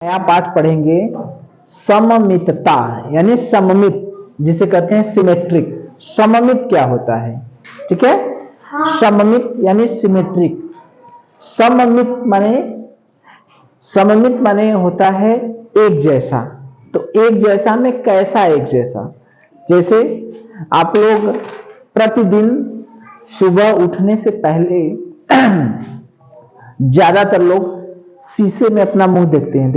नया पाठ पढ़ेंगे सममितता यानी सममित जिसे कहते हैं सिमेट्रिक। सममित क्या होता है? ठीक है। सममित यानी सिमेट्रिक। सममित माने होता है एक जैसा। तो एक जैसा में कैसा एक जैसा? जैसे आप लोग प्रतिदिन सुबह उठने से पहले ज्यादातर लोग शीशे में अपना मुंह देखते हैं।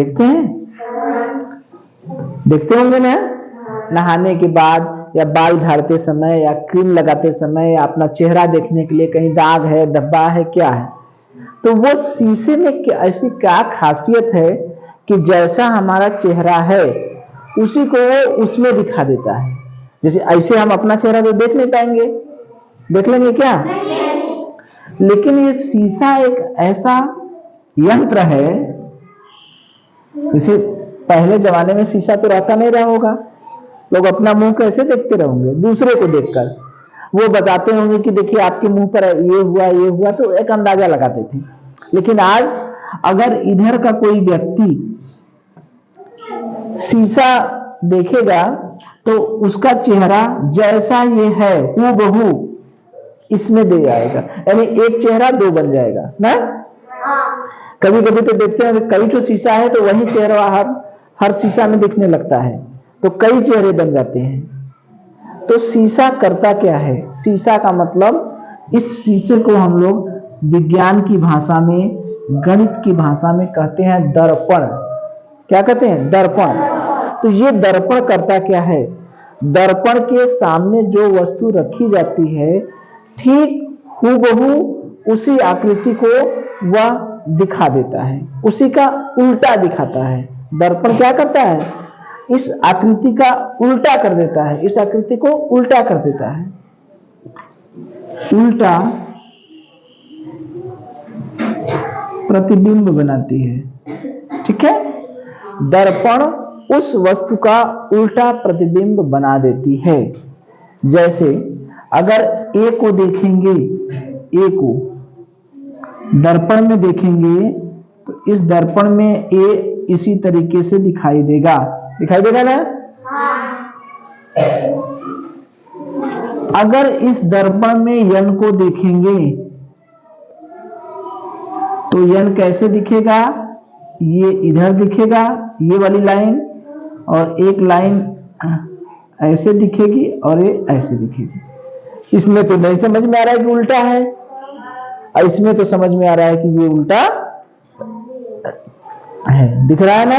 देखते होंगे ना, नहाने के बाद या बाल झाड़ते समय या क्रीम लगाते समय या अपना चेहरा देखने के लिए कहीं दाग है, धब्बा है, क्या है। तो वो शीशे में ऐसी क्या खासियत है कि जैसा हमारा चेहरा है उसी को वो उसमें दिखा देता है। जैसे ऐसे हम अपना चेहरा तो देख नहीं पाएंगे, देख लेंगे क्या? लेकिन ये शीशा एक ऐसा यंत्र है, जैसे पहले जमाने में शीशा तो रहता नहीं रहा होगा, लोग अपना मुंह कैसे देखते रहोगे? दूसरे को देखकर वो बताते होंगे कि देखिए आपके मुंह पर ये हुआ, तो एक अंदाजा लगाते थे। लेकिन आज अगर इधर का कोई व्यक्ति शीशा देखेगा तो उसका चेहरा जैसा ये है हूबहू इसमें दे जाएगा, यानी एक चेहरा दो बन जाएगा ना। कभी कभी तो देखते हैं कई जो शीशा है तो वही चेहरा हर शीशा में दिखने लगता है, तो कई चेहरे बन जाते हैं। तो शीशा करता क्या है? शीशा का मतलब, इस शीशे को हम लोग विज्ञान की भाषा में, गणित की भाषा में कहते हैं दर्पण। क्या कहते हैं? दर्पण। तो ये दर्पण करता क्या है? दर्पण के सामने जो वस्तु रखी जाती है ठीक हूबहू उसी आकृति को वह दिखा देता है, उसी का उल्टा दिखाता है। दर्पण क्या करता है? इस आकृति का उल्टा कर देता है, इस आकृति को उल्टा कर देता है। उल्टा प्रतिबिंब बनाती है। ठीक है। दर्पण उस वस्तु का उल्टा प्रतिबिंब बना देती है। जैसे अगर ए को देखेंगे, ए को दर्पण में देखेंगे तो इस दर्पण में ए इसी तरीके से दिखाई देगा ना। अगर इस दर्पण में यन को देखेंगे तो यन कैसे दिखेगा? ये इधर दिखेगा, ये वाली लाइन, और एक लाइन ऐसे दिखेगी और ये ऐसे दिखेगी। इसमें तो नहीं समझ में आ रहा है कि उल्टा है, और इसमें तो समझ में आ रहा है कि ये उल्टा है। दिख रहा है ना?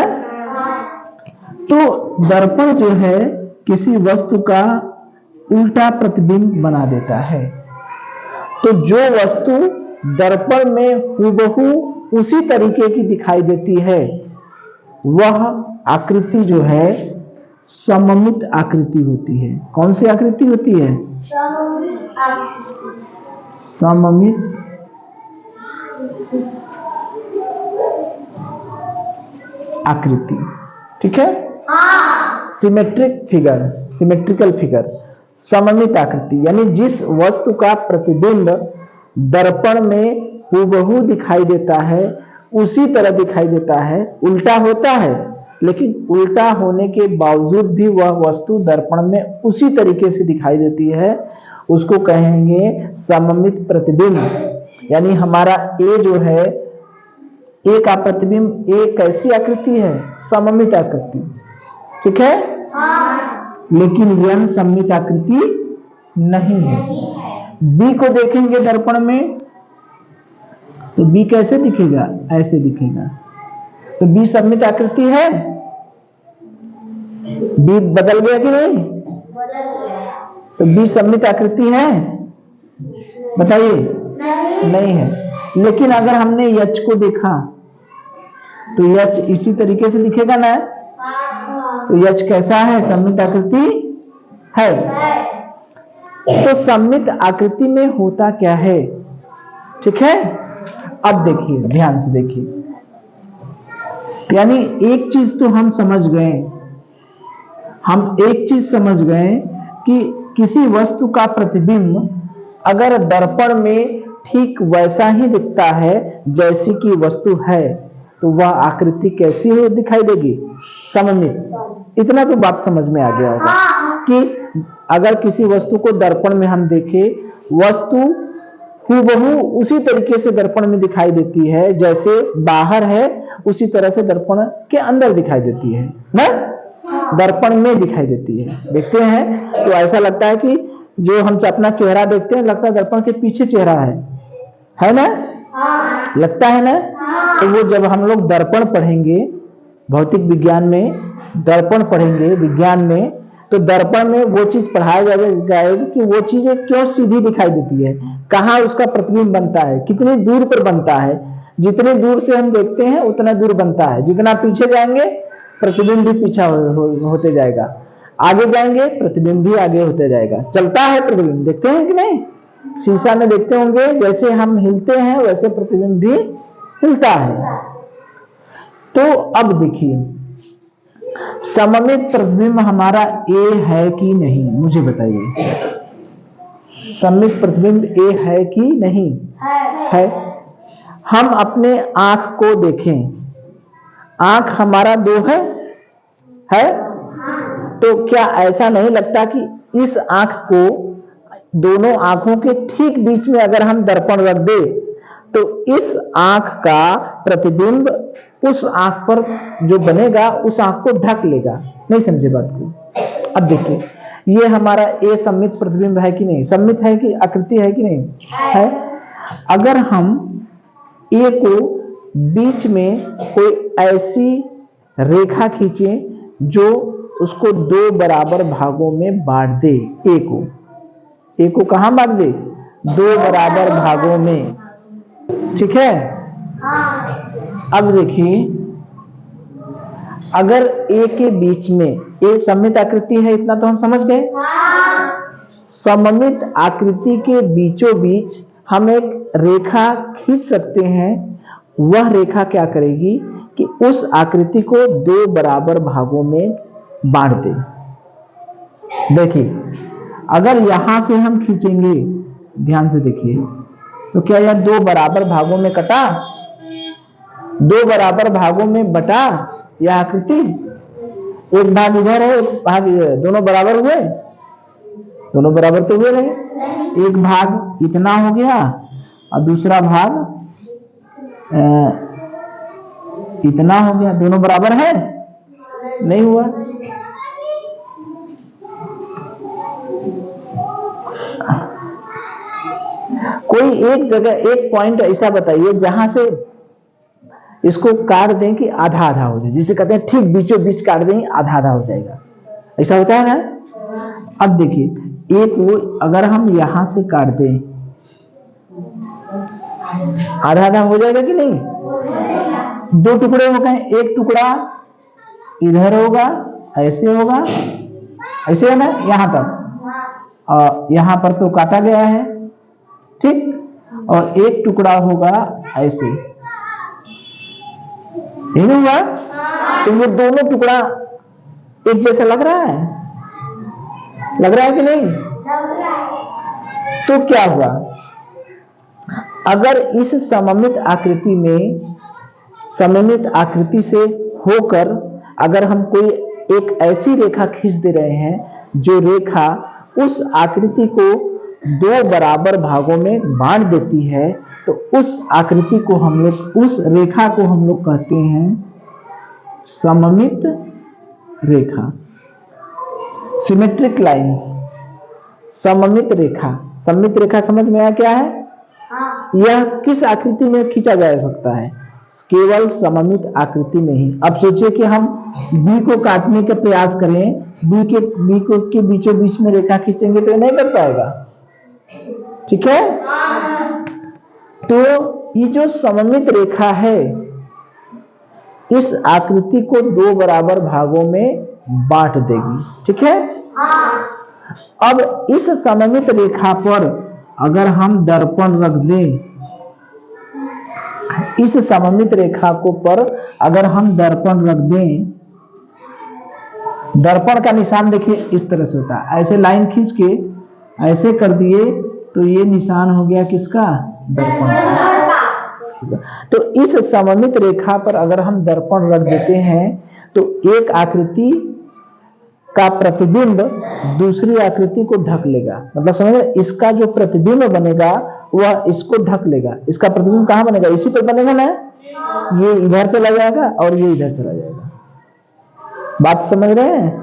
तो दर्पण जो है किसी वस्तु का उल्टा प्रतिबिंब बना देता है। तो जो वस्तु दर्पण में हूबहू उसी तरीके की दिखाई देती है वह आकृति जो है सममित आकृति होती है। कौन सी आकृति होती है? सममित आकृति। ठीक है। सिमेट्रिक फिगर, सिमेट्रिकल फिगर, सममित आकृति, यानी जिस वस्तु का प्रतिबिंब दर्पण में हूबहू दिखाई देता है उसी तरह दिखाई देता है। उल्टा होता है, लेकिन उल्टा होने के बावजूद भी वह वस्तु दर्पण में उसी तरीके से दिखाई देती है, उसको कहेंगे सममित प्रतिबिंब। यानी हमारा ए जो है, ए का प्रतिबिंब, ए कैसी आकृति है? सममित आकृति। ठीक है। लेकिन यह सममित आकृति नहीं है। बी को देखेंगे दर्पण में तो बी कैसे दिखेगा? ऐसे दिखेगा। तो बी सममित आकृति है? बी बदल गया कि नहीं? तो बी सममित आकृति है? बताइए। नहीं है। लेकिन अगर हमने यच को देखा तो यच इसी तरीके से दिखेगा ना। तो यच कैसा है? सममित आकृति है। तो सममित आकृति में होता क्या है? ठीक है। अब देखिए, ध्यान से देखिए, यानी एक चीज तो हम समझ गए, कि किसी वस्तु का प्रतिबिंब अगर दर्पण में ठीक वैसा ही दिखता है जैसी कि वस्तु है, तो वह आकृति कैसी हो दिखाई देगी? सममित। इतना तो बात समझ में आ गया होगा कि अगर किसी वस्तु को दर्पण में हम देखें, वस्तु हूबहू उसी तरीके से दर्पण में दिखाई देती है जैसे बाहर है, उसी तरह से दर्पण के अंदर दिखाई देती है ना, दर्पण में दिखाई देती है। देखते हैं तो ऐसा लगता है कि जो हम अपना चेहरा देखते हैं, लगता है दर्पण के पीछे चेहरा है ना? लगता है ना? तो वो जब हम लोग दर्पण पढ़ेंगे भौतिक विज्ञान में, दर्पण पढ़ेंगे विज्ञान में, तो दर्पण में वो चीज पढ़ाया जाएगा कि वो चीजें क्यों सीधी दिखाई देती है, कहाँ उसका प्रतिबिंब बनता है, कितनी दूर पर बनता है। जितनी दूर से हम देखते हैं उतना दूर बनता है, जितना पीछे जाएंगे प्रतिबिंब भी पीछा होते जाएगा, आगे जाएंगे प्रतिबिंब भी आगे होते जाएगा। चलता है प्रतिबिंब, देखते हैं कि नहीं? शीशा में देखते होंगे, जैसे हम हिलते हैं वैसे प्रतिबिंब भी हिलता है। तो अब देखिए, सममित प्रतिबिंब हमारा ए है कि नहीं, मुझे बताइए। सममित प्रतिबिंब ए है कि नहीं? है। हम अपने आंख को देखें, आंख हमारा दो है? तो क्या ऐसा नहीं लगता कि इस आंख को, दोनों आंखों के ठीक बीच में अगर हम दर्पण रख दे तो इस आंख का प्रतिबिंब उस आंख पर जो बनेगा उस आंख को ढक लेगा? नहीं समझे बात को? अब देखिए, ये हमारा ए सममित प्रतिबिंब है कि नहीं? सममित है कि आकृति है कि नहीं? है। अगर हम ए को बीच में कोई ऐसी रेखा खींचे जो उसको दो बराबर भागों में बांट दे, ए को कहां बांट दे? दो बराबर भागों में, ठीक है? अब देखिए, अगर ए के बीच में, ए सममित आकृति है, इतना तो हम समझ गए। सममित आकृति के बीचों बीच हम एक रेखा खींच सकते हैं। वह रेखा क्या करेगी कि उस आकृति को दो बराबर भागों में बांट दे। देखिए, अगर यहां से हम खींचेंगे, ध्यान से देखिए, तो क्या यह दो बराबर भागों में कटा? दो बराबर भागों में बटा यह आकृति? एक भाग इधर है, एक भाग इधर, दोनों बराबर हुए? दोनों बराबर तो हुए नहीं। एक भाग इतना हो गया और दूसरा भाग इतना हो गया, दोनों बराबर है? नहीं हुआ। कोई एक जगह, एक पॉइंट ऐसा बताइए जहां से इसको काट दें कि आधा आधा हो जाए, जिसे कहते हैं ठीक बीचों बीच काट दें आधा आधा हो जाएगा। ऐसा होता है ना? अब देखिए, एक वो अगर हम यहां से काट दें, आधा आधा हो जाएगा कि नहीं? दो टुकड़े हो गए, एक टुकड़ा इधर होगा, ऐसे होगा, ऐसे है ना, यहां तक, और यहां पर तो काटा गया है, ठीक, और एक टुकड़ा होगा ऐसे, नहीं हुआ? तो वो दोनों टुकड़ा एक जैसा लग रहा है? लग रहा है कि नहीं? तो क्या हुआ, अगर इस सममित आकृति में, सममित आकृति से होकर अगर हम कोई एक ऐसी रेखा खींच दे रहे हैं जो रेखा उस आकृति को दो बराबर भागों में बांट देती है, तो उस आकृति को हम लोग, उस रेखा को हम लोग कहते हैं सममित रेखा, सिमेट्रिक लाइंस। सममित रेखा, सममित रेखा समझ में आया क्या है? यह किस आकृति में खींचा जा सकता है? केवल सममित आकृति में ही। अब सोचिए कि हम बी को काटने के प्रयास करें, बी के बीचों बीच में रेखा खींचेंगे तो ये नहीं कर पाएगा, ठीक है? तो ये जो सममित रेखा है, इस आकृति को दो बराबर भागों में बांट देगी, ठीक है? अब इस सममित रेखा पर अगर हम दर्पण रख दें, इस सममित रेखा को पर अगर हम दर्पण रख दें, दर्पण का निशान देखिए इस तरह से होता है, ऐसे लाइन खींच के ऐसे कर दिए तो ये निशान हो गया किसका? दर्पण का। तो इस सममित रेखा पर अगर हम दर्पण रख देते हैं तो एक आकृति का प्रतिबिंब दूसरी आकृति को ढक लेगा। मतलब समझ रहे, इसका जो प्रतिबिंब बनेगा वह इसको ढक लेगा। इसका प्रतिबिंब कहां बनेगा? इसी पर बनेगा ना। ये इधर चला जाएगा और ये इधर चला जाएगा। बात समझ रहे हैं?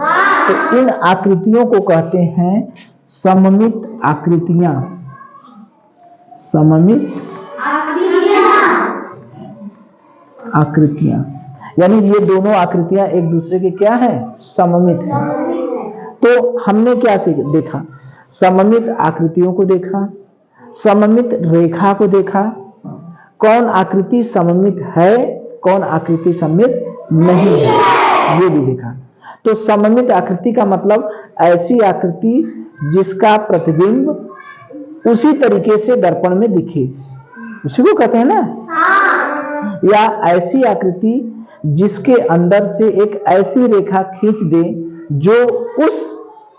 तो इन आकृतियों को कहते हैं सममित आकृतियां। सममित आकृतियां यानी ये दोनों आकृतियां एक दूसरे के क्या है? सममित है। तो हमने क्या देखा? सममित आकृतियों को देखा, सममित रेखा को देखा, कौन आकृति सममित है, कौन आकृति सममित नहीं है, ये भी देखा। तो सममित आकृति का मतलब ऐसी आकृति जिसका प्रतिबिंब उसी तरीके से दर्पण में दिखे, उसी को कहते हैं ना। या ऐसी आकृति जिसके अंदर से एक ऐसी रेखा खींच दे जो उस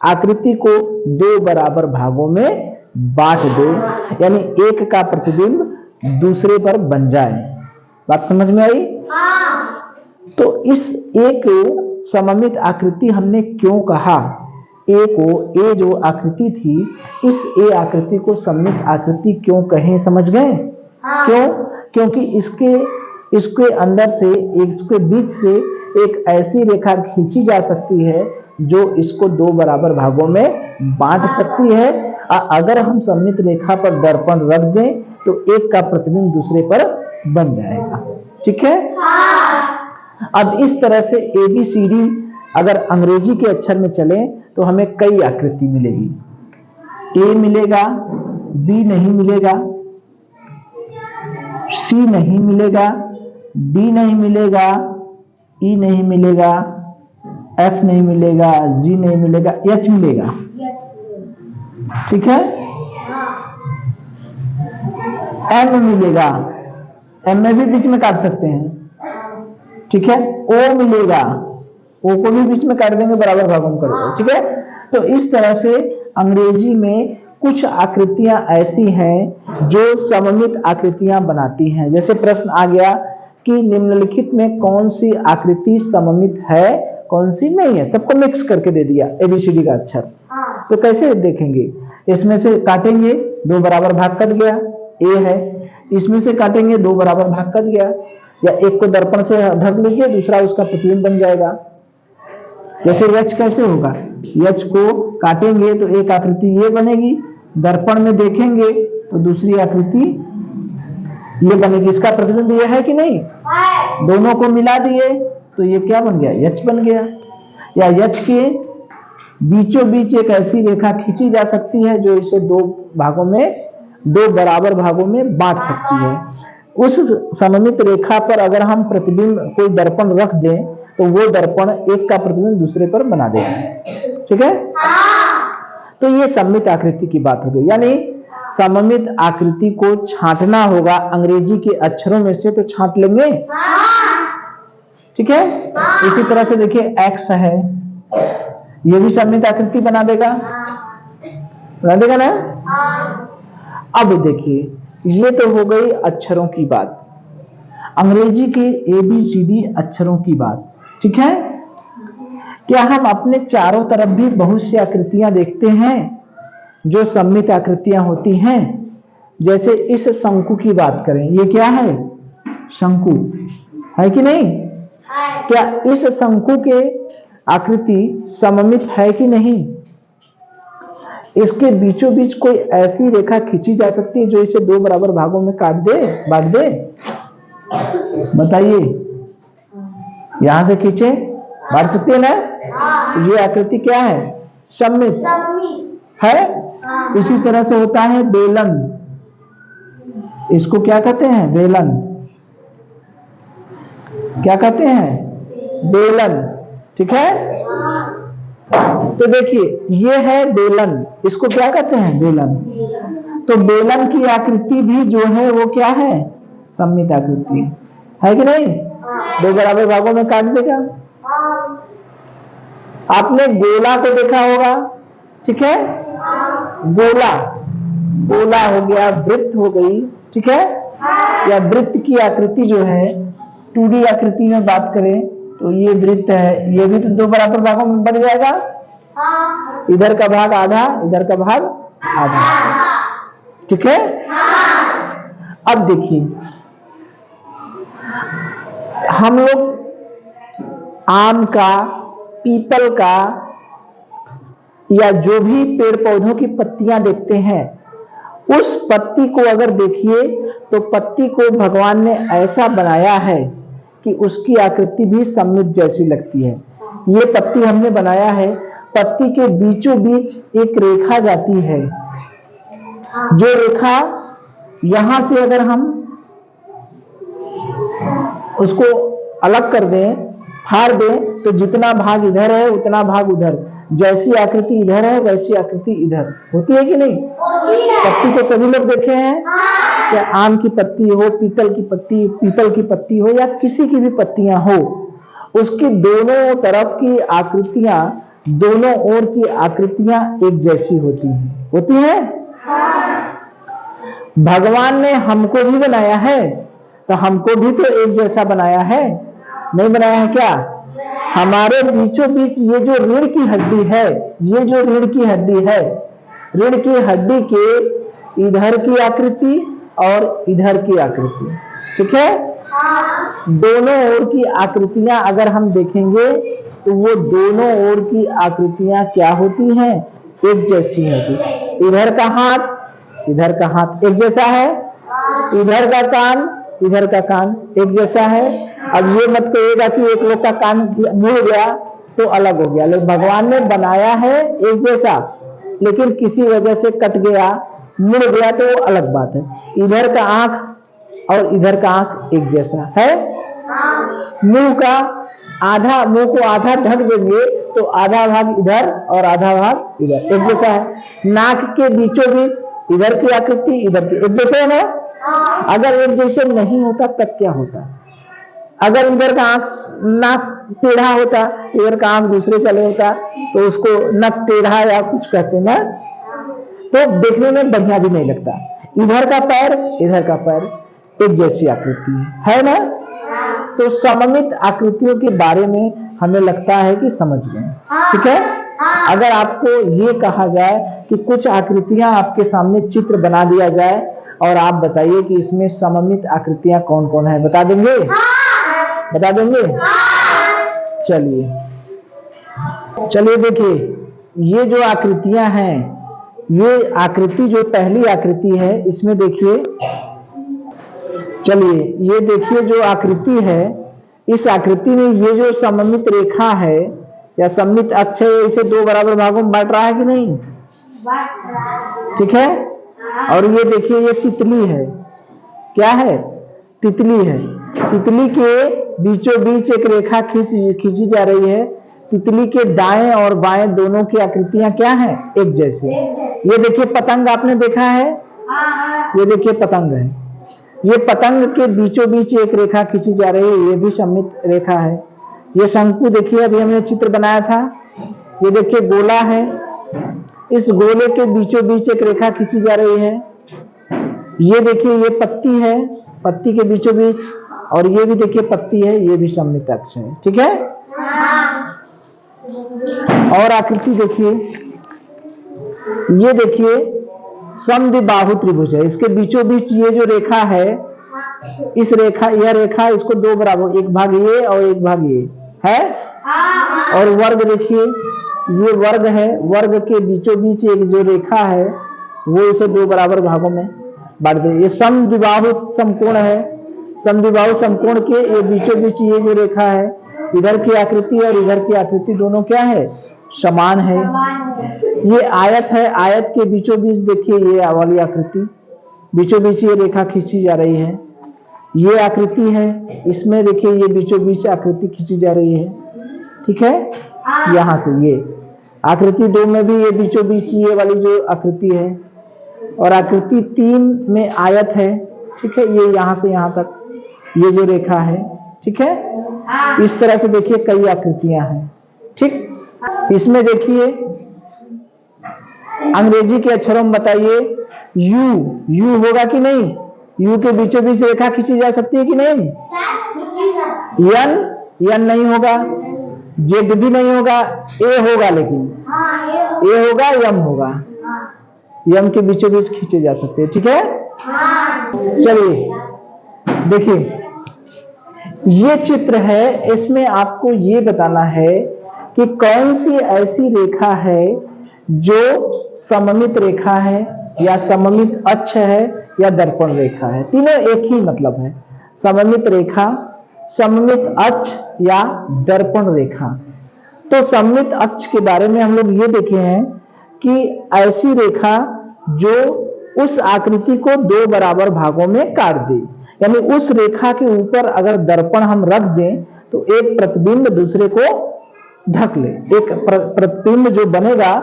आकृति को दो बराबर भागों में बांट दे, यानी एक का प्रतिबिंब दूसरे पर बन जाए। बात समझ में आई? तो इस एक सममित आकृति हमने क्यों कहा? ए को, ए जो आकृति थी, इस ए आकृति को सममित आकृति क्यों कहें? समझ गए? क्यों? क्योंकि इसके अंदर से, इसके बीच से एक ऐसी रेखा खींची जा सकती है जो इसको दो बराबर भागों में बांट सकती है। अगर हम सममित रेखा पर दर्पण रख दें तो एक का प्रतिबिंब दूसरे पर बन जाएगा। ठीक है? अब इस तरह से ABCD अगर अंग्रेजी के अक्षर में चले तो हमें कई आकृति मिलेगी। A मिलेगा, B नहीं मिलेगा, C नहीं मिलेगा, D नहीं मिलेगा, E नहीं मिलेगा, F नहीं मिलेगा, G नहीं मिलेगा, H मिलेगा। ठीक है? M मिलेगा, M में भी बीच में काट सकते हैं। ठीक है? O मिलेगा, O को भी बीच में काट देंगे, बराबर भागों में कर देंगे। ठीक है? तो इस तरह से अंग्रेजी में कुछ आकृतियां ऐसी हैं जो सममित आकृतियां बनाती हैं। जैसे प्रश्न आ गया कि निम्नलिखित में कौन सी आकृति सममित है, कौन सी नहीं है। सबको मिक्स करके दे दिया ABCD का अक्षर। तो कैसे देखेंगे? इसमें से काटेंगे, दो बराबर भाग कट गया, A है। इसमें से काटेंगे, दो बराबर भाग कट गया। या एक को दर्पण से ढक लीजिए, दूसरा उसका प्रतिबिंब बन जाएगा। जैसे H कैसे होगा? H को काटेंगे तो एक आकृति ये बनेगी, दर्पण में देखेंगे तो दूसरी आकृति ये बनेगी। इसका प्रतिबिंब ये है कि नहीं? दोनों को मिला दिए तो ये क्या बन गया? H बन गया। या H के बीचों बीच एक ऐसी रेखा खींची जा सकती है जो इसे दो भागों में, दो बराबर भागों में बांट सकती है। उस सममित रेखा पर अगर हम प्रतिबिंब, कोई दर्पण रख दें तो वो दर्पण एक का प्रतिबिंब दूसरे पर बना देगा। ठीक है? तो ये सममित आकृति की बात हो गई। यानी सममित आकृति को छांटना होगा अंग्रेजी के अक्षरों में से, तो छांट लेंगे। ठीक है? इसी तरह से देखिए X है, ये भी सममित आकृति बना देगा ना। अब देखिए, ये तो हो गई अक्षरों की बात, अंग्रेजी के ABCD अक्षरों की बात। ठीक है? क्या हम अपने चारों तरफ भी बहुत सी आकृतियां देखते हैं जो सममित आकृतियां होती हैं? जैसे इस शंकु की बात करें, ये क्या है? शंकु है कि नहीं? क्या इस शंकु के आकृति सममित है कि नहीं? इसके बीचों बीच कोई ऐसी रेखा खींची जा सकती है जो इसे दो बराबर भागों में काट दे, बांट दे? बताइए। यहां से खींचे, बांट सकते हैं ना? ये आकृति क्या है? सममित है। इसी तरह से होता है बेलन, इसको क्या कहते हैं? बेलन। क्या कहते हैं? बेलन। ठीक है? तो देखिए, ये है बेलन, इसको क्या कहते हैं? बेलन। तो बेलन की आकृति भी जो है वो क्या है? सममित आकृति है कि नहीं? दो बराबर भागों में काट देगा। आपने गोला को देखा होगा। ठीक है? गोला, गोला हो गया, वृत्त हो गई। ठीक है? या वृत्त की आकृति जो है 2D आकृति में बात करें तो ये वृत्त है, ये भी तो दो बराबर भागों में बढ़ जाएगा। इधर का भाग आधा, इधर का भाग आधा, ठीक है। अब देखिए हम लोग आम का, पीपल का या जो भी पेड़ पौधों की पत्तियां देखते हैं, उस पत्ती को अगर देखिए तो पत्ती को भगवान ने ऐसा बनाया है कि उसकी आकृति भी सम्मित जैसी लगती है। ये पत्ती हमने बनाया है, पत्ती के बीचों बीच एक रेखा जाती है, जो रेखा यहां से अगर हम उसको अलग कर दें, फाड़ दें, तो जितना भाग इधर है उतना भाग उधर, जैसी आकृति इधर है वैसी आकृति इधर होती है कि नहीं? पत्ती को सभी लोग देखे हैं, चाहे आम की पत्ती हो, पीपल की पत्ती हो या किसी की भी पत्तियां हो, उसकी दोनों तरफ की आकृतियां, दोनों ओर की आकृतियां एक जैसी होती हैं। भगवान ने हमको भी बनाया है, तो हमको भी तो एक जैसा बनाया है, नहीं बनाया है क्या? हमारे बीचों बीच ये जो रीढ़ की हड्डी है, ये जो रीढ़ की हड्डी है, रीढ़ की हड्डी के इधर की आकृति और इधर की आकृति, ठीक है। दोनों ओर की आकृतियां अगर हम देखेंगे तो वो दोनों ओर की आकृतियां क्या होती हैं? एक जैसी होती। इधर का हाथ, इधर का हाथ एक जैसा है, इधर का कान, इधर का कान एक जैसा है। अब ये मत कहिएगा कि एक लोग का कान मुड़ गया तो अलग हो गया, लेकिन भगवान ने बनाया है एक जैसा, लेकिन किसी वजह से कट गया, मुड़ गया तो अलग बात है। इधर का आंख और इधर का आंख एक जैसा है। मुंह को आधा ढक देंगे तो आधा भाग इधर और आधा भाग इधर एक जैसा है। नाक के बीचों बीच इधर की आकृति इधर की एक जैसे है ना। अगर एक जैसे नहीं होता तब क्या होता? अगर इधर का नाक टेढ़ा होता, इधर का आंख दूसरे चले होता, तो उसको नक टेढ़ा या कुछ कहते ना, तो देखने में बढ़िया भी नहीं लगता। इधर का पैर, इधर का पैर एक जैसी आकृति है ना। तो सममित आकृतियों के बारे में हमें लगता है कि समझ गए, ठीक है। अगर आपको ये कहा जाए कि कुछ आकृतियां आपके सामने चित्र बना दिया जाए और आप बताइए कि इसमें सममित आकृतियां कौन कौन है, बता देंगे? बता देंगे? चलिए देखिए, ये जो आकृतियां हैं, ये आकृति जो पहली आकृति है इसमें देखिए, चलिए ये देखिए जो आकृति है, इस आकृति में ये जो सममित रेखा है या सममित अक्ष है, इसे दो बराबर भागों में बांट रहा है कि नहीं? ठीक है। और ये देखिए ये तितली है, क्या है? तितली है। तितली के बीचों बीच एक रेखा खींची जा रही है। तितली के दाएं और बाएं दोनों की आकृतियां क्या हैं? एक जैसी। ये देखिए पतंग आपने देखा है, ये देखिए पतंग है। ये पतंग के बीचों बीच एक रेखा खींची जा रही है, ये भी सममित रेखा है। ये शंकु देखिए, अभी हमने चित्र बनाया था। ये देखिए गोला है, इस गोले के बीचों बीच एक रेखा खींची जा रही है। ये देखिए ये पत्ती है, पत्ती के बीचों बीच, और ये भी देखिए पत्ती है, ये भी सममित अक्ष है, ठीक है। और आकृति देखिए, ये देखिए समद्विबाहु त्रिभुज है। इसके बीचों बीच ये जो रेखा है, इस रेखा, यह रेखा, इसको दो बराबर, एक भाग ये और एक भाग ये है। और वर्ग देखिए, ये वर्ग है, वर्ग के बीचों बीच एक जो रेखा है वो इसे दो बराबर भागों में बांट दे। ये समद्विबाहु समकोण है, समद्विबाहु समकोण के ये बीचों बीच ये जो रेखा है, इधर की आकृति और इधर की आकृति दोनों क्या है? समान है। ये आयत है, आयत के बीचों बीच देखिए ये वाली आकृति, बीचों बीच ये रेखा खींची जा रही है। ये आकृति है, इसमें देखिए ये बीचों बीच आकृति खींची जा रही है, ठीक है। यहां से ये आकृति 2 में भी ये बीचों बीच ये वाली जो आकृति है, और आकृति 3 में आयत है, ठीक है। ये यहां से यहां तक ये जो रेखा है, ठीक है। इस तरह से देखिए कई आकृतियां हैं, ठीक। इसमें देखिए अंग्रेजी के अक्षरों में बताइए, यू होगा कि नहीं? यू के बीचों बीच रेखा खींची जा सकती है कि नहीं? एन नहीं होगा, जेड भी नहीं होगा, ए होगा, लेकिन ए होगा, यम होगा, यम के बीचों बीच खींचे जा सकते हैं। ठीक है, चलिए देखिए ये चित्र है, इसमें आपको ये बताना है कि कौन सी ऐसी रेखा है जो सममित रेखा है या सममित अक्ष है या दर्पण रेखा है। तीनों एक ही मतलब है, सममित रेखा, सममित अक्ष या दर्पण रेखा। तो सममित अक्ष के बारे में हम लोग ये देखे हैं कि ऐसी रेखा जो उस आकृति को दो बराबर भागों में काट दे, यानी उस रेखा के ऊपर अगर दर्पण हम रख दें तो एक प्रतिबिंब दूसरे को ढक ले, एक प्रतिबिंब जो बनेगा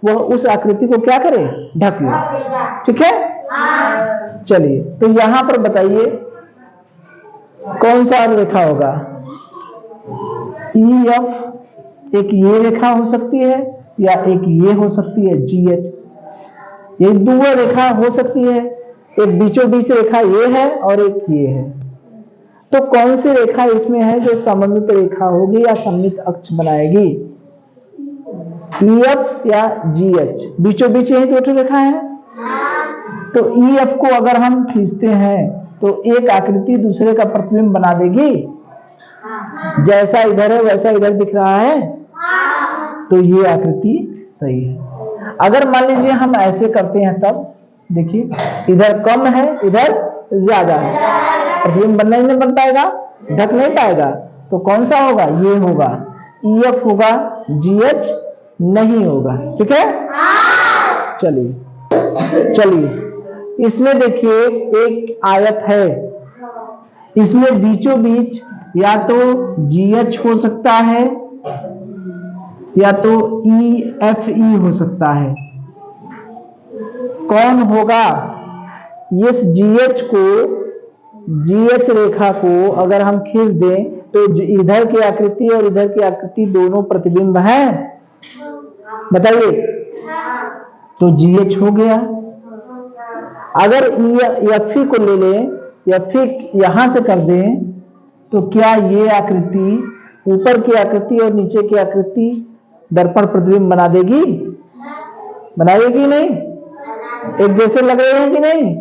वह उस आकृति को क्या करे, ढक ले। ठीक है, चलिए तो यहां पर बताइए कौन सा रेखा होगा? ई एफ, एक ये रेखा हो सकती है या एक ये हो सकती है जी एच, ये दो रेखा हो सकती है, एक बीचों बीच रेखा ये है और एक ये है। तो कौन सी रेखा इसमें है जो सममित रेखा होगी या सममित अक्ष बनाएगी? ई एफ या जी एच, बीचों बीच यही दो रेखा है। तो ई एफ को अगर हम खींचते हैं तो एक आकृति दूसरे का प्रतिबिंब बना देगी, जैसा इधर है वैसा इधर दिख रहा है, तो ये आकृति सही है। अगर मान लीजिए हम ऐसे करते हैं तब देखिए इधर कम है इधर ज्यादा है, प्रतिबिंब बनना ही नहीं बन पाएगा, ढक नहीं पाएगा, तो कौन सा होगा? ये होगा, ई एफ होगा, जी एच नहीं होगा। ठीक है, चलिए इसमें देखिए एक आयत है, इसमें बीचों बीच या तो जी एच हो सकता है या तो ई एफ ई हो सकता है। कौन होगा? इस जी एच रेखा को अगर हम खींच दें तो इधर की आकृति और इधर की आकृति दोनों प्रतिबिंब हैं, बताइए, तो जी एच हो गया। अगर एफ ई को ले लें, एफ ई यहां से कर दें तो क्या ये आकृति ऊपर की आकृति और नीचे की आकृति दर्पण प्रतिबिंब बना देगी? बनाएगी नहीं? एक जैसे लग रहे हैं कि नहीं?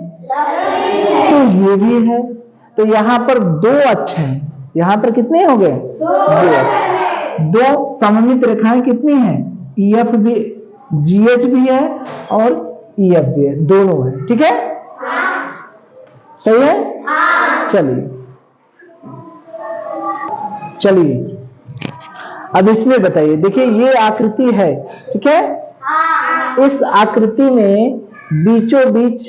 तो ये भी है। तो यहां पर दो अक्ष हैं, यहां पर कितने हो गए? दो सममित रेखाएं कितनी हैं? ई एफ भी, जी एच भी है और ई एफ भी है, दोनों है। ठीक है, सही है। चलिए अब इसमें बताइए, देखिए ये आकृति है, ठीक है, इस आकृति में बीचों बीच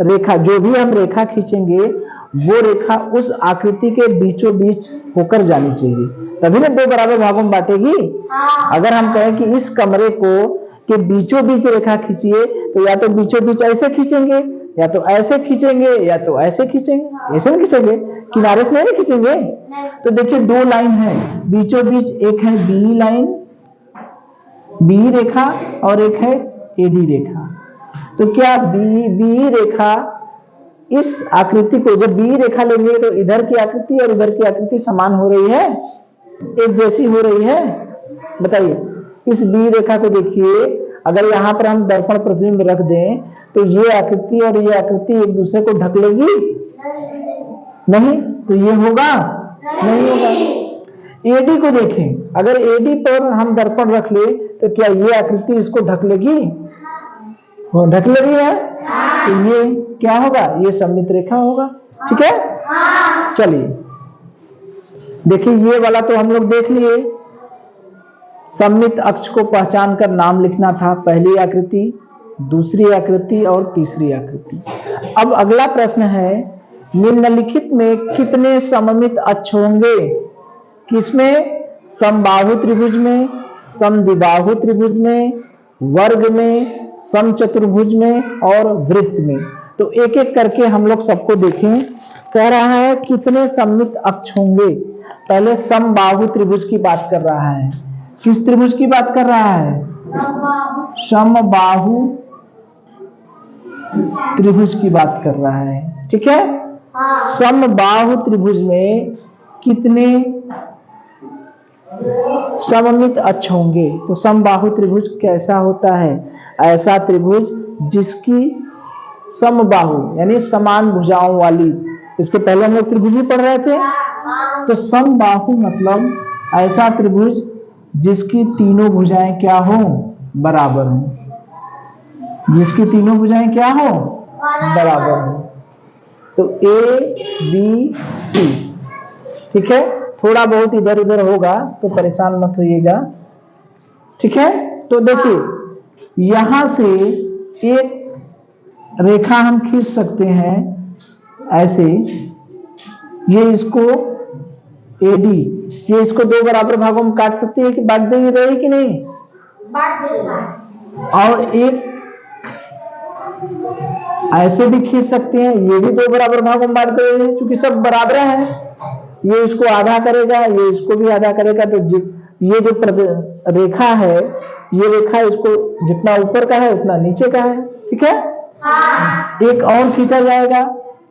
रेखा, जो भी हम रेखा खींचेंगे वो रेखा उस आकृति के बीचों बीच होकर जानी चाहिए, तभी ना दो बराबर भागों में बांटेगी। अगर हम कहें कि इस कमरे को के बीचों बीच रेखा खींचिए, तो या तो बीचों बीच ऐसे खींचेंगे या तो ऐसे खींचेंगे या तो ऐसे खींचेंगे, ऐसे नहीं खींचेंगे, किनारे से नहीं खींचेंगे। तो देखिए दो लाइन है बीचों बीच, एक है बी लाइन, बी रेखा और एक है एडी रेखा। तो क्या बी रेखा इस आकृति को, जब बी रेखा लेंगे तो इधर की आकृति और इधर की आकृति समान हो रही है, एक जैसी हो रही है? बताइए, इस बी रेखा को देखिए, अगर यहां पर हम दर्पण प्रतिबिंब रख दें तो ये आकृति और ये आकृति एक दूसरे को ढक लेगी? नहीं, तो ये होगा नहीं होगा। एडी को देखें, अगर एडी पर हम दर्पण रख ले तो क्या ये आकृति इसको ढक लेगी? ढक ले रही है, तो ये क्या होगा? ये सममित रेखा होगा। ठीक है, चलिए देखिए ये वाला तो हम लोग देख लिए, सममित अक्ष को पहचान कर नाम लिखना था, पहली आकृति, दूसरी आकृति और तीसरी आकृति। अब अगला प्रश्न है, निम्नलिखित में कितने सममित अक्ष होंगे? किसमें? समबाहु त्रिभुज में, समद्विबाहु त्रिभुज में, वर्ग में, समचतुर्भुज में और वृत्त में। तो एक एक करके हम लोग सबको देखें। कह रहा है कितने सममित अक्ष होंगे। पहले समबाहु त्रिभुज की बात कर रहा है। किस त्रिभुज की बात कर रहा है? समबाहु त्रिभुज की बात कर रहा है। ठीक है। समबाहु त्रिभुज में कितने सममित अक्ष होंगे? तो समबाहु त्रिभुज कैसा होता है? ऐसा त्रिभुज जिसकी समबाहु यानी समान भुजाओं वाली, इसके पहले हम लोग त्रिभुज ही पढ़ रहे थे। तो समबाहु मतलब ऐसा त्रिभुज जिसकी तीनों भुजाएं क्या हो? बराबर हो। जिसकी तीनों भुजाएं क्या हो? बराबर हो। तो ए बी सी, ठीक है। थोड़ा बहुत इधर उधर होगा तो परेशान मत होइएगा, ठीक है। तो देखिए यहां से एक रेखा हम खींच सकते हैं ऐसे, ये इसको एडी, ये इसको दो बराबर भागों में काट सकते हैं कि बांट देंगे, रहे कि नहीं? बांट देंगे। और एक ऐसे भी खींच सकते हैं, ये भी दो बराबर भागों में बांट देंगे, क्योंकि सब बराबर हैं। ये इसको आधा करेगा, ये इसको भी आधा करेगा। तो ये जो रेखा है, ये रेखा इसको जितना ऊपर का है उतना नीचे का है, ठीक है। एक और खींचा जाएगा,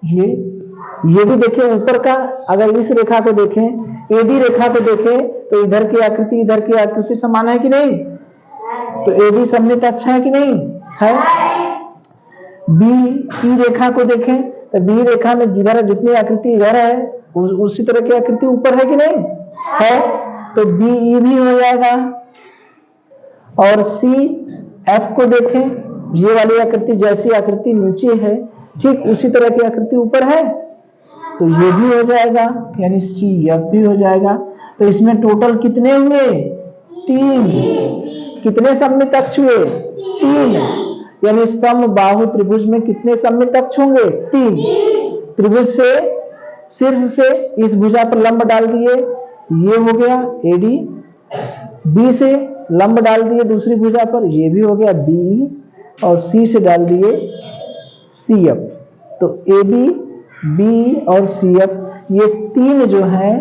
ये भी देखिए ऊपर का। अगर इस रेखा को देखें, एडी रेखा को देखें, तो इधर की आकृति इधर की आकृति समान है कि नहीं? तो एडी सममित अक्ष है कि नहीं है? बी रेखा को देखें तो बी रेखा में जिधर जितनी आकृति इधर है उसी तरह की आकृति ऊपर है कि नहीं है? तो बी ई भी हो जाएगा। और सी एफ को देखें, ये वाली आकृति जैसी आकृति नीचे है ठीक उसी तरह की आकृति ऊपर है, तो ये भी हो जाएगा, यानी सी एफ भी हो जाएगा। तो इसमें टोटल कितने हुए? 3। कितने सममित अक्ष हुए? 3। यानी समबाहु त्रिभुज में कितने सममित अक्ष होंगे? 3। त्रिभुज से शीर्ष से इस भुजा पर लंब डाल दिए, ये हो गया एडी। बी से लंब डाल दिए दूसरी भुजा पर, ये भी हो गया बी। और सी से डाल दिए सी एफ। तो ए बी, बी और सी एफ, ये 3 जो है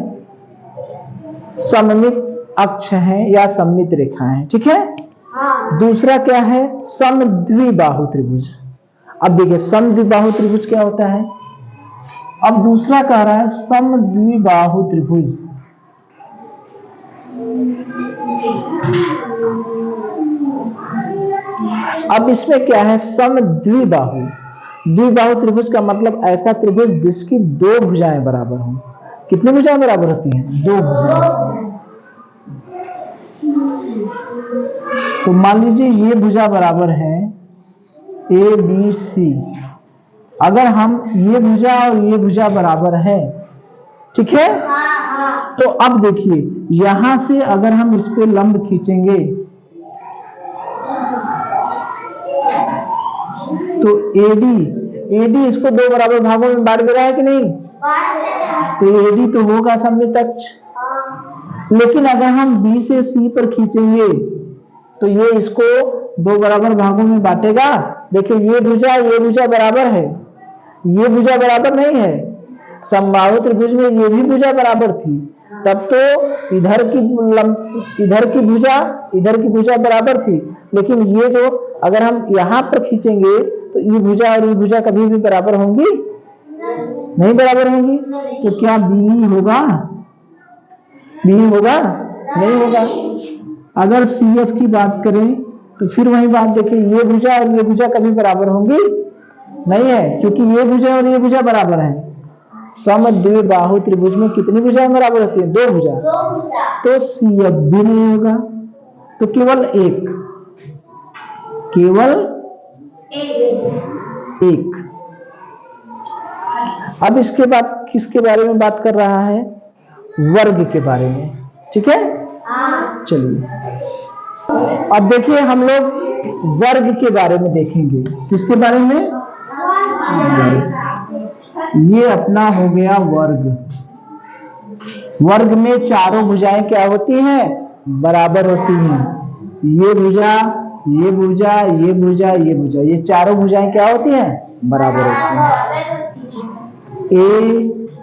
सममित अक्ष हैं या सममित रेखा हैं, ठीक है। दूसरा क्या है? समद्विबाहु त्रिभुज। अब देखिए समद्विबाहु त्रिभुज क्या होता है। अब दूसरा कह रहा है समद्विबाहु त्रिभुज। अब इसमें क्या है? समद्विबाहु। द्विबाहु त्रिभुज का मतलब ऐसा त्रिभुज जिसकी 2 भुजाएं बराबर हों। कितनी भुजाएं बराबर होती हैं? 2 भुजाएं। तो मान लीजिए ये भुजा बराबर है ए बी सी। अगर हम ये भुजा और ये भुजा बराबर है, ठीक है, तो अब देखिए यहां से अगर हम इस पे लंब खींचेंगे तो एडी इसको 2 बराबर भागों में बांट दे रहा है कि नहीं? तो एडी तो होगा सममित अक्ष। लेकिन अगर हम बी से सी पर खींचेंगे तो ये इसको 2 बराबर भागों में बांटेगा। देखिए ये भुजा बराबर है, ये भुजा बराबर नहीं है। समबाहु त्रिभुज में ये भी भुजा बराबर थी, तब तो इधर की भुजा बराबर थी। लेकिन ये जो अगर हम यहां पर खींचेंगे तो ये भुजा और ये भुजा कभी भी बराबर होंगी नहीं, बराबर होंगी। तो क्या बी होगा? बी होगा? नहीं होगा। अगर सी एफ की बात करें तो फिर वही बात देखिए, ये भुजा और ये भुजा कभी बराबर होंगी नहीं है, क्योंकि ये भुजा और ये भुजा बराबर है। समद्विबाहु त्रिभुज में कितनी भुजाएं बराबर होती हैं? 2 भुजा। तो सी एफ भी नहीं होगा, तो केवल एक। अब इसके बाद किसके बारे में बात कर रहा है? वर्ग के बारे में, ठीक है। चलिए अब देखिए हम लोग वर्ग के बारे में देखेंगे। किसके बारे में? ये अपना हो गया वर्ग। वर्ग में चारों भुजाएं क्या होती हैं? बराबर होती हैं। ये भुजा, ये भुजा, ये भुजा, ये भुजा, ये चारों भुजाएं क्या होती हैं? बराबर होती हैं। ए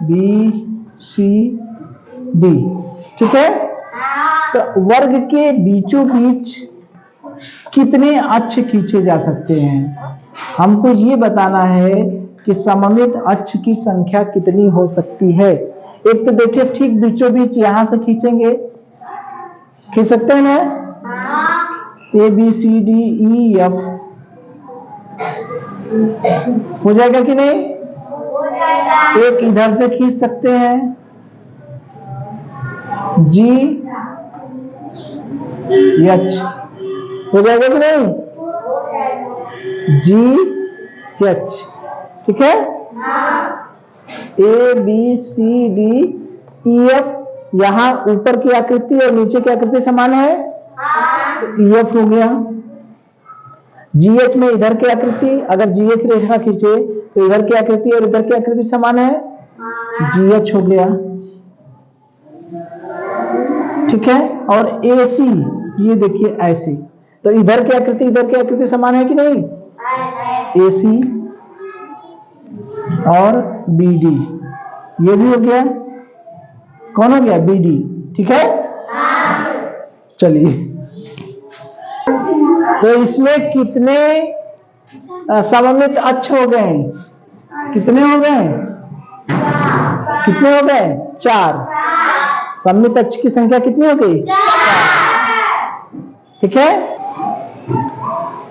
बी सी डी, ठीक है। तो वर्ग के बीचों बीच कितने अक्ष खींचे जा सकते हैं? हमको ये बताना है कि सममित अक्ष की संख्या कितनी हो सकती है। एक तो देखिए ठीक बीचों बीच यहां से खींचेंगे, खींच सकते हैं ना, A B C D E F हो जाएगा कि नहीं? एक इधर से खींच सकते हैं, जी एच हो जाएगा कि नहीं? जी एच, ठीक है। A B C D E F, यहां ऊपर की आकृति और नीचे की आकृति समान है, ई एफ हो गया। जीएच में इधर की आकृति, अगर जीएच रेखा खींचे तो इधर की आकृति और इधर की आकृति समान है, जीएच हो गया, ठीक है। और एसी, ये देखिए ऐसे, तो इधर की आकृति समान है कि नहीं, एसी और बीडी, ये भी हो गया, कौन हो गया, बीडी, ठीक है। चलिए, तो इसमें कितने सममित अक्ष हो गए, कितने हो गए, कितने हो गए, 4। सममित अक्ष की संख्या कितनी हो गई, 4, ठीक है।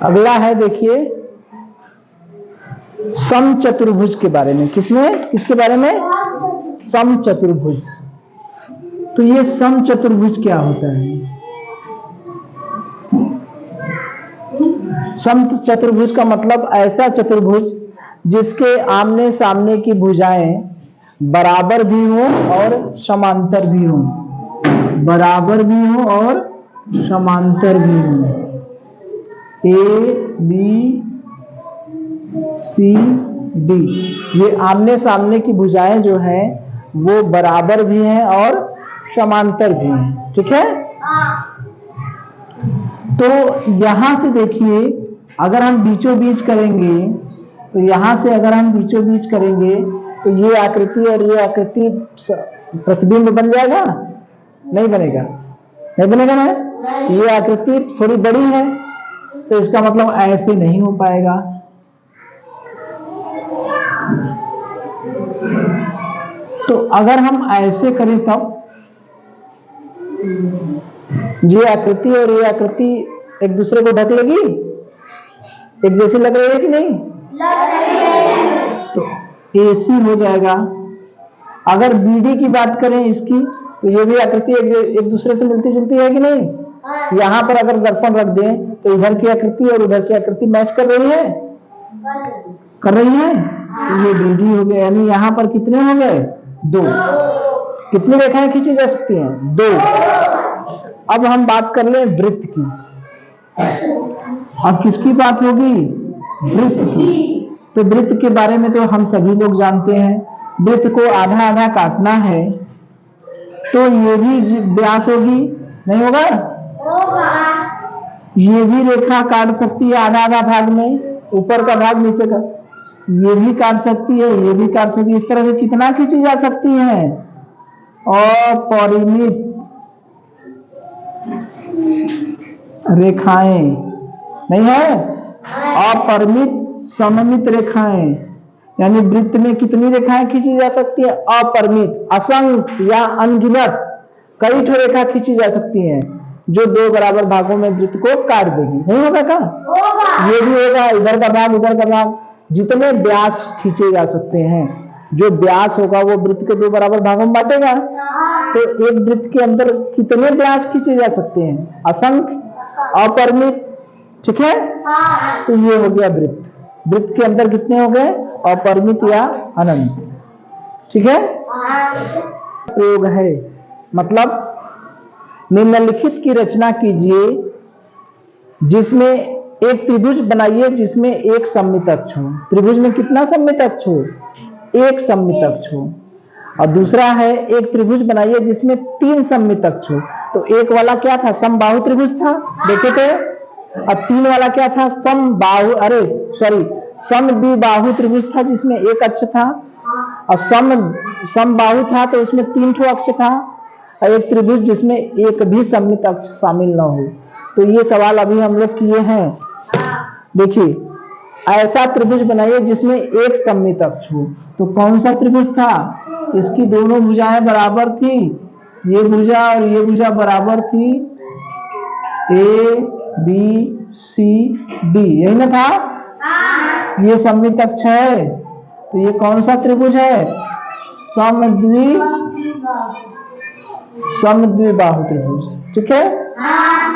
अगला है देखिए समचतुर्भुज के बारे में, किसके बारे में, समचतुर्भुज। तो ये समचतुर्भुज क्या होता है? समचतुर्भुज का मतलब ऐसा चतुर्भुज जिसके आमने सामने की भुजाएं बराबर भी हो और समांतर भी हो, बराबर भी हो और समांतर भी हो। ए बी सी डी, ये आमने सामने की भुजाएं जो हैं वो बराबर भी हैं और समांतर भी हैं, ठीक है। तो यहां से देखिए, अगर हम बीचों बीच करेंगे, तो यहां से अगर हम बीचों बीच करेंगे तो ये आकृति और ये आकृति प्रतिबिंब बन जाएगा, नहीं बनेगा, नहीं बनेगा ना। ये आकृति थोड़ी बड़ी है तो इसका मतलब ऐसे नहीं हो पाएगा। तो अगर हम ऐसे करें तब ये आकृति और ये आकृति एक दूसरे को ढक लेगी, एक जैसी लग रही है कि नहीं, लग रही है। तो AC हो जाएगा। अगर BD की बात करें इसकी, तो ये भी आकृति एक दूसरे से मिलती जुलती है कि नहीं। यहां पर अगर दर्पण रख दें तो इधर की आकृति और उधर की आकृति मैच कर रही है, कर रही है। तो ये BD हो गया, यानी यहां पर कितने हो गए, 2। कितनी रेखाएं खींची जा सकती हैं, 2। अब हम बात कर लें वृत्त की। अब किसकी बात होगी, वृत्त की। तो वृत्त के बारे में तो हम सभी लोग जानते हैं। वृत्त को आधा आधा काटना है तो ये भी व्यास होगी, नहीं होगा, ये भी रेखा काट सकती है आधा आधा भाग में, ऊपर का भाग नीचे का, ये भी काट सकती है, ये भी काट सकती है। इस तरह से कितना खींची जा सकती है, अपरिमित रेखाएं, नहीं है, अपरिमित सममित रेखाएं, यानी वृत्त में कितनी रेखाएं खींची जा सकती है, अपरिमित, असंख्य या अनगिनत कई ठो रेखा खींची जा सकती हैं जो 2 बराबर भागों में वृत्त को काट देगी, नहीं होगा क्या, होगा। ये भी होगा, इधर का भाग इधर का भाग, जितने व्यास खींचे जा सकते हैं, जो व्यास होगा वो वृत्त के 2 बराबर भागों में बांटेगा। तो एक वृत्त के अंदर कितने व्यास खींचे जा सकते हैं, असंख्य, अपरिमित, ठीक है। तो ये हो गया वृत्त। वृत्त के अंदर कितने हो गए, अपरिमित या अनंत, ठीक है। प्रयोग है, मतलब निम्नलिखित की रचना कीजिए जिसमें एक त्रिभुज बनाइए जिसमें एक सममित अक्ष हो। त्रिभुज में कितना सममित अक्ष हो, एक सममित अक्ष हो। और दूसरा है एक त्रिभुज बनाइए जिसमें 3 सममित अक्ष हो। तो एक वाला क्या था, समबाहु त्रिभुज था, देखे थे। अब 3 वाला क्या था, समद्विबाहु त्रिभुज था जिसमें एक अक्ष था, और समबाहु था तो उसमें 3 ठो अक्ष था, और एक त्रिभुज जिसमें एक भी सममित अक्ष शामिल न हो। तो ये सवाल अभी हम लोग किए हैं। देखिए ऐसा त्रिभुज बनाइए जिसमें एक सममित अक्ष हो। तो कौन सा त्रिभुज था? इसकी दोनों भुजाएं बराबर थी, ये भुजा और ये भुजा बराबर थी, ए बी सी डी, यही ना था? ये सममित अक्ष है, तो ये कौन सा त्रिभुज है? समद्विबाहु त्रिभुज, ठीक है,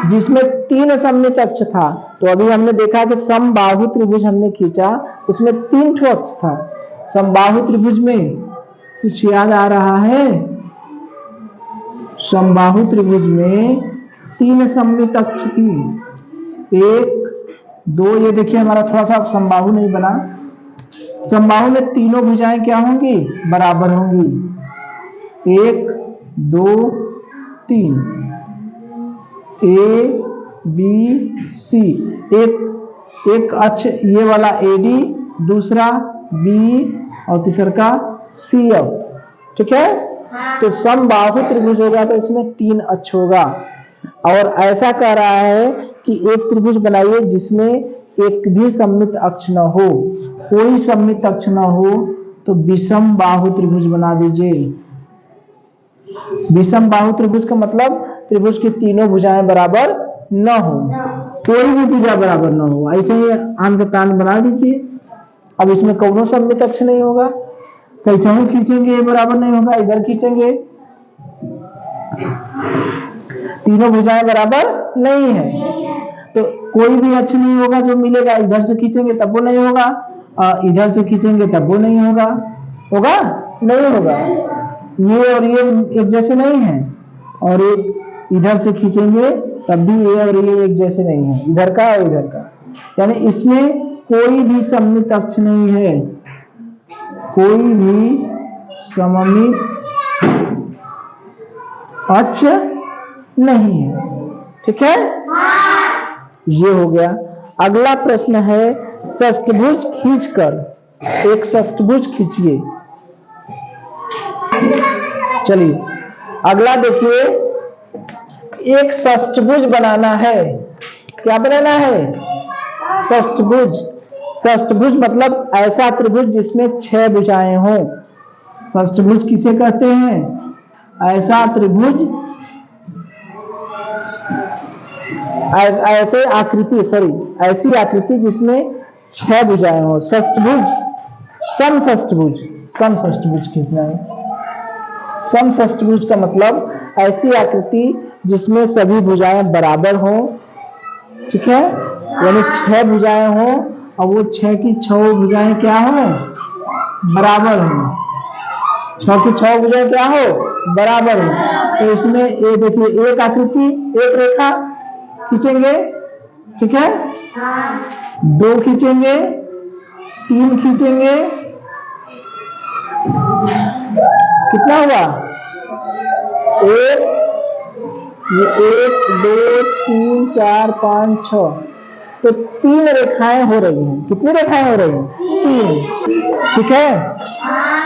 जिसमें 3 सममित अक्ष था। तो अभी हमने देखा कि समबाहु त्रिभुज हमने खींचा, उसमें 3 ठो अक्ष था। समबाहु त्रिभुज में कुछ याद आ रहा है? समबाहु त्रिभुज में 3 सममित अक्ष थी, 1 2, ये देखिए हमारा थोड़ा सा समबाहु नहीं बना। समबाहु में तीनों भुजाएं क्या होंगी? बराबर होंगी, 1 2 3, ए बी सी, एक अक्ष ये वाला एडी, दूसरा बी और तीसरा का सी एफ, ठीक है। तो समबाहु त्रिभुज होगा तो इसमें 3 अक्ष होगा। और ऐसा कह रहा है कि एक त्रिभुज बनाइए जिसमें एक भी सममित अक्ष न हो, कोई सममित अक्ष न हो, तो विषम बाहु त्रिभुज बना दीजिए। विषम बाहु त्रिभुज का मतलब त्रिभुज की तीनों भुजाएं बराबर न हो, कोई भी भुजा बराबर न हो, ऐसे ही आन का तान बना दीजिए। अब इसमें कौनो सममित अक्ष नहीं होगा, कैसे हम खींचेंगे? ये बराबर नहीं होगा, इधर खींचेंगे, तीनों भुजाएं बराबर नहीं है, तो कोई भी अक्ष नहीं होगा जो मिलेगा। इधर से खींचेंगे तब वो नहीं होगा, इधर से खींचेंगे तब वो नहीं होगा, होगा नहीं होगा। ये और ये एक जैसे नहीं है, और एक इधर से खींचेंगे तब भी ये और ये एक जैसे नहीं है, इधर का और इधर का, यानी इसमें कोई भी सममित अक्ष नहीं है, कोई भी सममित अक्ष नहीं है, ठीक है। ये हो गया। अगला प्रश्न है षष्ठभुज खींचकर, एक षष्ठभुज खींचिए। चलिए अगला देखिए, एक षष्ठभुज बनाना है। क्या बनाना है? षष्ठभुज। षष्ठभुज मतलब ऐसा त्रिभुज जिसमें 6 भुजाएं हों। षष्ठभुज किसे कहते हैं? ऐसा त्रिभुज, ऐसे आकृति, ऐसी आकृति जिसमें 6 भुजाएं हो। षष्ठभुज, समषष्ठभुज खींचना है। समषष्ठभुज का मतलब ऐसी आकृति जिसमें सभी भुजाएं बराबर हो, ठीक है, यानी 6 भुजाएं हो और वो 6 की 6 भुजाएं क्या हो? बराबर हो। 6 की 6 भुजाएं क्या हो? बराबर हो। तो इसमें ये देखिए, एक आकृति, एक रेखा खींचेंगे, ठीक है, 2 खींचेंगे, 3 खींचेंगे, कितना हुआ? 1 2 3 4 5 6, तो 3 रेखाएं हो रही हैं। कितनी रेखाएं हो रही हैं? 3, ठीक है।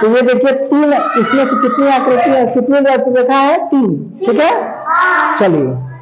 तो ये देखिए 3, इसमें से कितनी आकृति है, कितनी रेखा है? 3, ठीक है। चलिए